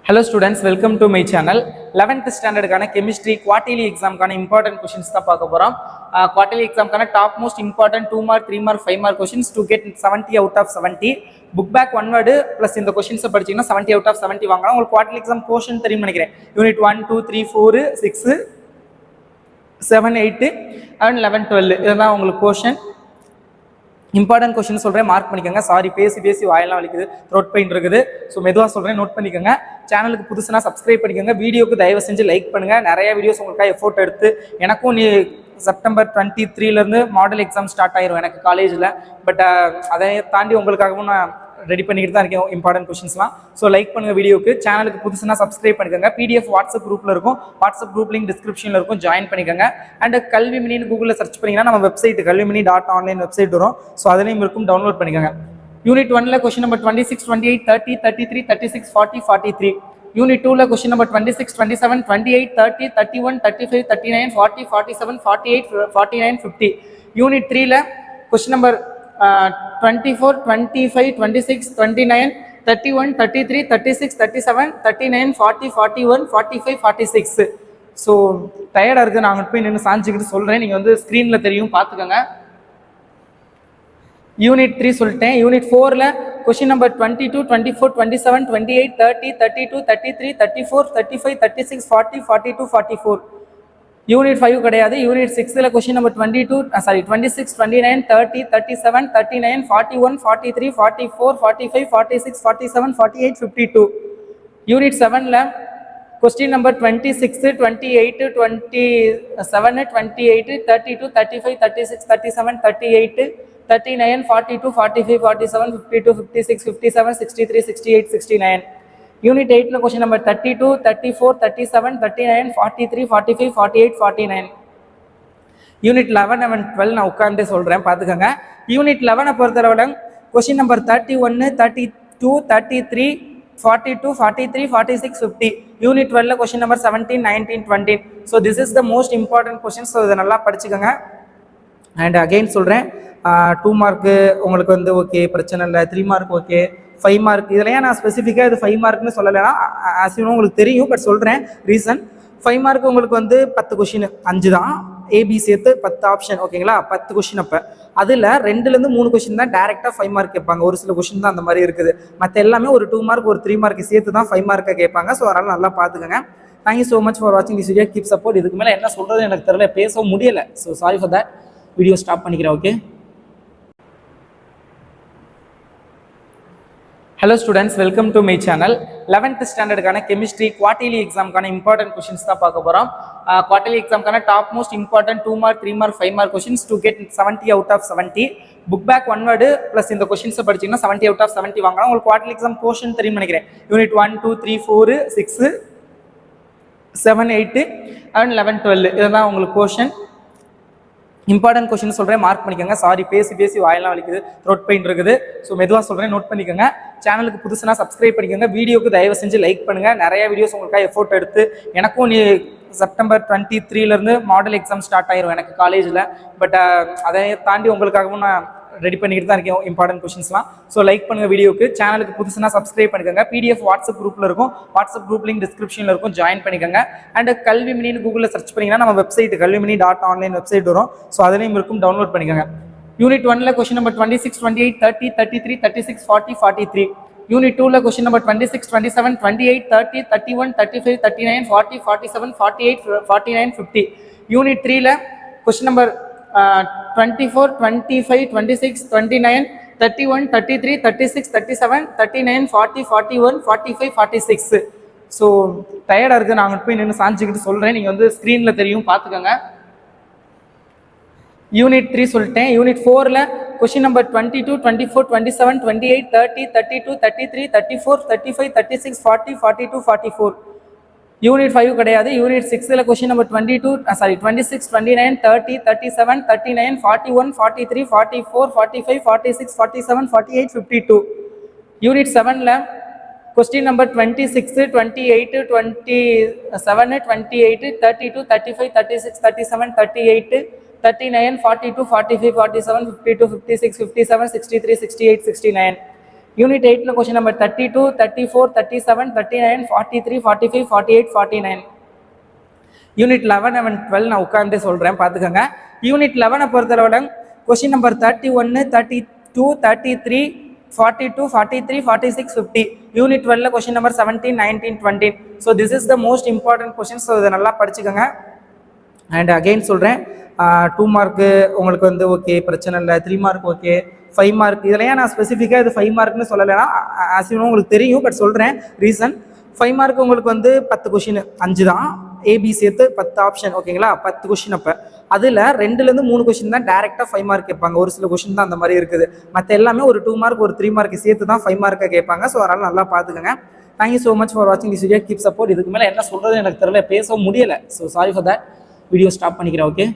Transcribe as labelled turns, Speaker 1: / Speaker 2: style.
Speaker 1: Hello students, welcome to my channel. 11th standard கான chemistry quarterly exam கான important questions தான் பார்க்க போறோம். Quarterly exam கான top most important 2 mark 3 mark 5 mark questions to get 70 out of 70. book back one word plus இந்த questions படிச்சீங்கன்னா 70 out of 70 வாங்கலாம். உங்களுக்கு quarterly exam portion தெரியும் நினைக்கிறேன். unit 1 2 3 4 6 7 8 and 11 12 இதுதான் உங்களுக்கு portion. இம்பார்ட்டன்ட் கொஸ்டின் சொல்கிறேன், மார்க் பண்ணிக்கோங்க. சாரி, பேசி வாயெல்லாம் வலிக்குது, த்ரோட் பெயின் இருக்குது. ஸோ மெதுவாக சொல்கிறேன், நோட் பண்ணிக்கோங்க. சேனலுக்கு புதுசுனா சப்ஸ்கிரைப் பண்ணிக்கோங்க. வீடியோக்கு தயவு செஞ்சு லைக் பண்ணுங்கள். நிறைய வீடியோஸ் உங்களுக்காக எஃபோர்ட் எடுத்து எனக்கும் செப்டம்பர் 23 மாடல் எக்ஸாம் ஸ்டார்ட் ஆயிரும் எனக்கு காலேஜில். பட் அதை தாண்டி உங்களுக்காகவும் நான் ரெடி பண்ணிக்கிட்டு தான் இருக்கேன் இம்பார்ட்டன்ட் கொஸ்டின்ஸ்லாம். ஸோ லைக் பண்ணுங்கள் வீடியோக்கு. சேனலுக்கு புதுசுனா சப்ஸ்கிரைப் பண்ணிக்கோங்க. பிடிஎஃப் வாட்ஸ்அப் குரூப்பில் இருக்கும், வாட்ஸ்அப் குரூப் லிங்க் டிஸ்கிரிப்ஷனில் இருக்கும், ஜாயின் பண்ணிக்கோங்க. அண்ட் கல்வி மினின்னு கூகுளில் சர்ச் பண்ணிங்கன்னா நம்ம வெப்சைட் kalvimini.online வெப்சைட் வரும். ஸோ அதுலேயும் இருக்கும், டவுன்லோட் பண்ணிக்கோங்க. யூனிட் 1ல் கொஸ்டின் நம்பர் 26 28 30 33 36 40 43. யூனிட் 2ல் கொஸ்டின் நம்பர் 26 27 28 30 31 35 39 40 47 48 49 50. யூனிட் 3ல் கொஸ்டின் நம்பர் 24 25 26 29 31 33 36 37 39 40 41 45 46. ஸோ டயர்டாக இருக்குது, நான் போய் நின்று சாஞ்சிக்கிட்டு சொல்கிறேன். நீங்கள் வந்து ஸ்க்ரீனில் தெரியும், பார்த்துக்கோங்க. யூனிட் 3 சொல்லிட்டேன். யூனிட் 4ல் கொஸ்டின் நம்பர் 22 24 27 28 30 32 33 34 35 36 40 42 44. யூனிட் 5 கிடையாது. யூனிட் 6ல் கொஸ்டின் நம்பர் 26 29 30 37 39 41 43 44 45 46 47 48 52. யூனிட் 7ல் கொஸ்டின் நம்பர் 26 28 27 28 32 35 36 37 38 39 42 45 47 52 56 57 63 68 69. யூனிட் 8ல் கொஸ்டின் நம்பர் 32 34 37 39 43 45 48 49. யூனிட் 11 and 12 நான் உட்கார்ந்து சொல்கிறேன், பார்த்துக்கோங்க. யூனிட் 11 பொறுத்தளவுல கொஸ்டின் நம்பர் 31 32 33 42 43 46 50. யூனிட் 12ல் question number 17 19 20. So this is the most important question. So இதை நல்லா படிச்சுக்கோங்க. அண்ட் அகெயின் சொல்கிறேன், 2 மார்க்கு உங்களுக்கு வந்து ஓகே, பிரச்சனை இல்லை. 3 மார்க் ஓகே, 5 மார்க். இதில் ஏன் நான் ஸ்பெசிஃபிக்காக இது 5 மார்க்னு சொல்லலைன்னா ஆக்சுவலாக உங்களுக்கு தெரியும், பட் சொல்கிறேன் ரீசன். 5 மார்க் உங்களுக்கு வந்து 10 கொஷின், 5 தான் ஏபி சேர்த்து 10 ஆப்ஷன், ஓகேங்களா? 10 கொஷின். அப்போ அதில் 2லேருந்து 3 கொஷின் தான் டேரெக்டாக 5 மார்க் கேட்பாங்க. ஒரு சில கொஷின் தான் அந்த மாதிரி இருக்குது. மற்ற எல்லாமே ஒரு 2 மார்க் ஒரு 3 மார்க் சேர்த்து தான் 5 மார்க்கை கேட்பாங்க. ஸோ அதனால் நல்லா பார்த்துக்கோங்க. தேங்க்யூ ஸோ மச் ஃபார் வாட்சிங் திஸ் வீடியோ. Keep support. இதுக்கு மேலே என்ன சொல்கிறது எனக்கு தெரியல, பேசவும் முடியலை. So sorry for that. Video stop பண்ணிக்கிறேன். Okay. Hello students, welcome to my channel. 11th ஸ்டாண்டர்டுக்கான கெமிஸ்ட்ரி குவார்டர்லி எக்ஸாம்க்கான இம்பார்ட்டன்ட் கொஸ்டின்ஸ் தான் பார்க்க போகிறோம். குவார்டர்லி எக்ஸாம்க்கான top most important 2 mark 3 mark 5 mark questions to get 70 out of 70. Book back one word plus இந்த கொஸ்டின்ஸை படிச்சிங்கன்னா 70 out of 70 வாங்கலாம். உங்களுக்கு குவார்டர்லி எக்ஸாம் போர்ஷன் தெரியும் நினைக்கிறேன். யூனிட் 1 2 3 4 6 7 8 and 11 12 இதுதான் உங்களுக்கு போர்ஷன். இம்பார்ட்டன்ட் கொஸ்டின் சொல்கிறேன், மார்க் பண்ணிக்கோங்க. சாரி, பேசி வாயெல்லாம் வலிக்குது, த்ரோட் பெயின் இருக்குது. ஸோ மெதுவாக சொல்கிறேன், நோட் பண்ணிக்கோங்க. சேனலுக்கு புதுசுனா சப்ஸ்கிரைப் பண்ணிக்கோங்க. வீடியோக்கு தயவு செஞ்சு லைக் பண்ணுங்கள். நிறைய வீடியோஸ் உங்களுக்காக எஃபோர்ட் எடுத்து எனக்கும் செப்டம்பர் 23 மாடல் எக்ஸாம் ஸ்டார்ட் ஆயிரும் எனக்கு காலேஜில். பட் அதை தாண்டி உங்களுக்காகவும் நான் ரெடி பண்ணிக்கிட்டு தான் இருக்கேன் இம்பார்ட்டன்ட் கொஸ்டின்ஸ்லாம். ஸோ லைக் பண்ணுங்கள் வீடியோக்கு. சேனலுக்கு புதுசுனா சப்ஸ்கிரைப் பண்ணிக்கோங்க. பிடிஎஃப் வாட்ஸ்அப் குரூப்பில் இருக்கும், வாட்ஸ்அப் குரூப் லிங்க் டிஸ்கிரிப்ஷனில் இருக்கும், ஜாயின் பண்ணிக்கோங்க. அண்ட் கல்வி மினின்னு கூகுளில் சர்ச் பண்ணிங்கன்னா நம்ம வெப்சைட் kalvimini.online வெப்சைட் வரும். ஸோ அதுலேயும் இருக்கும், டவுன்லோட் பண்ணிக்கோங்க. யூனிட் 1ல் கொஸ்டின் நம்பர் 26 28 30 33 36 40 43. யூனிட் 2ல் கொஸ்டின் நம்பர் 26 27 28 30 31 35 39 40 47 48 49 50. யூனிட் 3ல் கொஸ்டின் நம்பர் 24 25 26 29 31 33 36 37 39 40 41 45 46. ஸோ டயர்டாக இருக்குது, நான் போய் நின்று சாஞ்சிக்கிட்டு சொல்கிறேன். நீங்கள் வந்து ஸ்க்ரீனில் தெரியும், பார்த்துக்கோங்க. யூனிட் 3 சொல்லிட்டேன். யூனிட் 4ல் கொஸ்டின் நம்பர் 22 24 27 28 30 32 33 34 35 36 40 42 44. யூனிட் 5 கிடையாது. யூனிட் 6ல் கொஸ்டின் நம்பர் 26 29 30 37 39 41 43 44 45 46 47 48 52. யூனிட் 7ல் கொஸ்டின் நம்பர் 26 28 27 28 32 35 36 37 38 39 42 45 47 52 56 57 63 68 69. யூனிட் 8ல கொஸ்டின் நம்பர் 32, 34, 37, 39, 43, 45, 48, 49. யூனிட் 11 and 12 நான் உட்கார்ந்தே சொல்கிறேன், பார்த்துக்கோங்க. யூனிட் 11 பொறுத்தளவுல கொஸ்டின் நம்பர் 31, 32, 33, 42, 43, 46, 50. யூனிட் 12ல question number 17, 19, 20. So this is the most important question. So இதை நல்லா படிச்சுக்கோங்க. அண்ட் அகெயின் சொல்கிறேன், 2 மார்க்கு உங்களுக்கு வந்து ஓகே, பிரச்சனை இல்லை. 3 மார்க் ஓகே, 5 மார்க். இதில் ஏன் நான் ஸ்பெசிஃபிக்காக இது 5 மார்க்னு சொல்லலைன்னா, ஆக்சுவலாக உங்களுக்கு தெரியும், பட் சொல்கிறேன் ரீசன். 5 மார்க் உங்களுக்கு வந்து 10 கொஷின், 5 தான் ஏபி சேர்த்து 10 ஆப்ஷன், ஓகேங்களா? 10 கொஷின். அப்போ அதில் 2லேருந்து 3 கொஷின் தான் டேரெக்டாக 5 மார்க் கேட்பாங்க. ஒரு சில கொஷின் தான் அந்த மாதிரி இருக்குது. மற்ற எல்லாமே ஒரு 2 மார்க், ஒரு 3 மார்க் சேர்த்து தான் 5 மார்க்கை கேட்பாங்க. ஸோ அதனால் நல்லா பார்த்துக்கோங்க. தேங்க்யூ ஸோ மச் ஃபார் வாட்சிங் திஸ் வீடியோ. Keep support. இதுக்கு மேலே என்ன சொல்கிறது எனக்கு தெரியல, பேச முடியலை. So sorry for that. Video stop பண்ணிக்கிறேன். ஓகே.